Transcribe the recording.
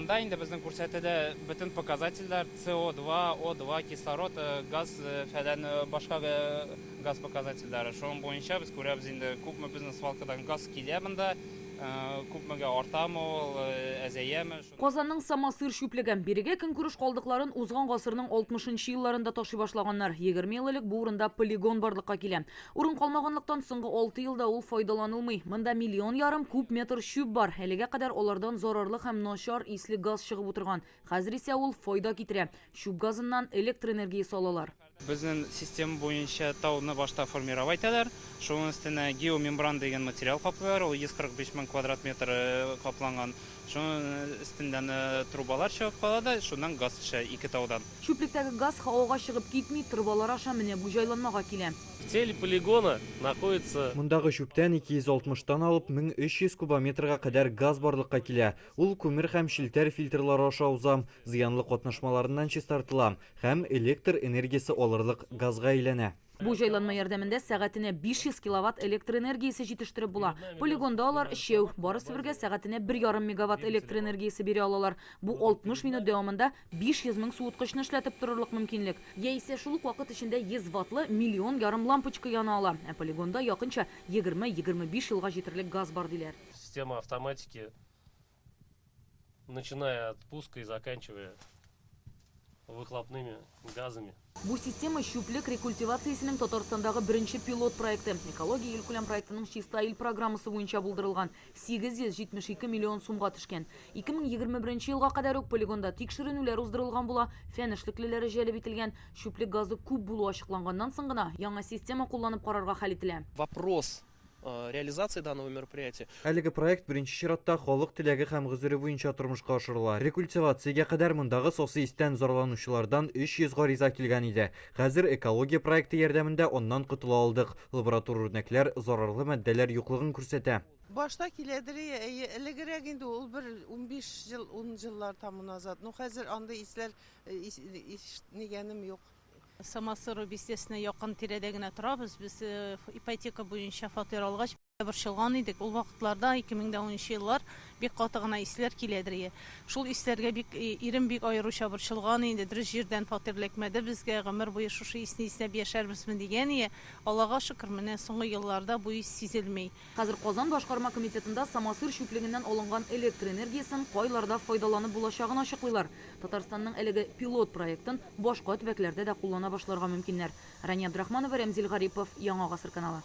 Анда инде безнең күрсәтүдә бөтен показательләр CO2, O2, кислород, газ фәлән башка газ показательләре. Шуның буенча без күрәбез инде күпме безнең свалкадан газ килә монда. Күпмегә артамы ул, әзәяме. Казанның Самосыр шүплеге биреге көнкүреш калдыкларын узган гасырның 60-нчы елларында ташый башлаганнар. 20 ел элек бу урында полигон барлыкка килә. Урын калмаганлыктан соңгы 6 елда ул файдаланылмый. Монда 1,5 миллион куб метр шүп бар. Әлегә кадәр алардан зарарлы һәм начар исле газ чыгып утырган. Хәзер исә ул файда китерә. Шүп газыннан электр энергиясе алалар. Безнең система буенча тауны башта формировать итәләр. Шуның өстенә геомембран дигән материал каплыйлар. Ул 145 мең квадрат метр капланган. Шуның өстеннән трубалар чыгып кала да, шуннан газ төшә 2 таудан. Шүплектәге газ һавага чыгып китми, трубалар аша менә бу җайланмага килә. Цель полигона находится... Мондагы шүптән 260-тан алып 1300 кубометрга кадәр газ барлыкка килә. Ул күмер һәм шелтәр фильтрлары аша уза, зыянлы катнашмаларыннан чистартыла һәм электр энергиясе алырлык газга әйләнә. Бу җайланма ярдәмендә сәгатенә 500 киловатт электр энергиясе җитештереп була. Полигонда алар өчәү, барысы бергә сәгатенә 1,5 мегаватт электр энергиясе бирә алалар. Бу 60 минут дәвамында 500 мең суыткычны эшләтеп торырлык мөмкинлек. Яисә шул ук вакыт эчендә 100 ваттлы 1,5 миллион лампочка яна ала. Полигонда якынча 20-25 елга җитерлек газ бар диләр. Система автоматики, начиная от пуска и заканчивая выхлопными газами. Бу система шүплек рекультивациясенең Татарстандагы беренче пилот проекты. Экология илкүләм проектының Чиста ил программасы буенча булдырылган. 872 миллион сумга төшкән. 2021 елга кадәр үк полигонда тикшеренүләр уздырылган була, фән эшлеклеләре җәлеп ителгән. Шүплек газы күп булу ачыкланганнан соң гына яңа система кулланып карарга хәл ителә. Вопрос реализации данного мероприятия. Әлеге проект беренче чиратта халык теләге һәм гозере буенча тормышка ашырыла. Рекультивациягә кадәр мондагы сосы истән зарланучылардан 300 гариза килгән иде. Хәзер экология проекты ярдәмендә оннан котыла алдык. Лаборатор үрнәкләр зарарлы мәддәләр юклыгын күрсәтә. Башта киләдер, элегрәк инде ул 15 ел, 10 еллар тамы назад. Ну хәзер андай исләр нигәнем юк. Самосыр бистәсенә якын тирәдә генә торабыз. Без ипотека буенча фатир алгач борчылган идек. Ул вакытларда 2010 еллар бик каты гына исләр киләдер. Шул исләргә бик ирем бик аеруча борчылган инде. Дөрес җирдән фатирлекмәде безгә гомер буе шушы исне иснәп яшәрбезме дигән ие. Аллага шөкер, менә соңгы елларда бу ис сизелми. Хәзер Казан башкарма комитетында Самосыр шүплегеннән алынган электр энергиясын кайларда файдаланып булачагын ачыклыйлар. Татарстанның әлеге пилот проектын башка төбәкләрдә дә куллана башларга мөмкиннәр. Рания Абдрахманова, Рамзил Гарипов, Яңа гасыр каналы.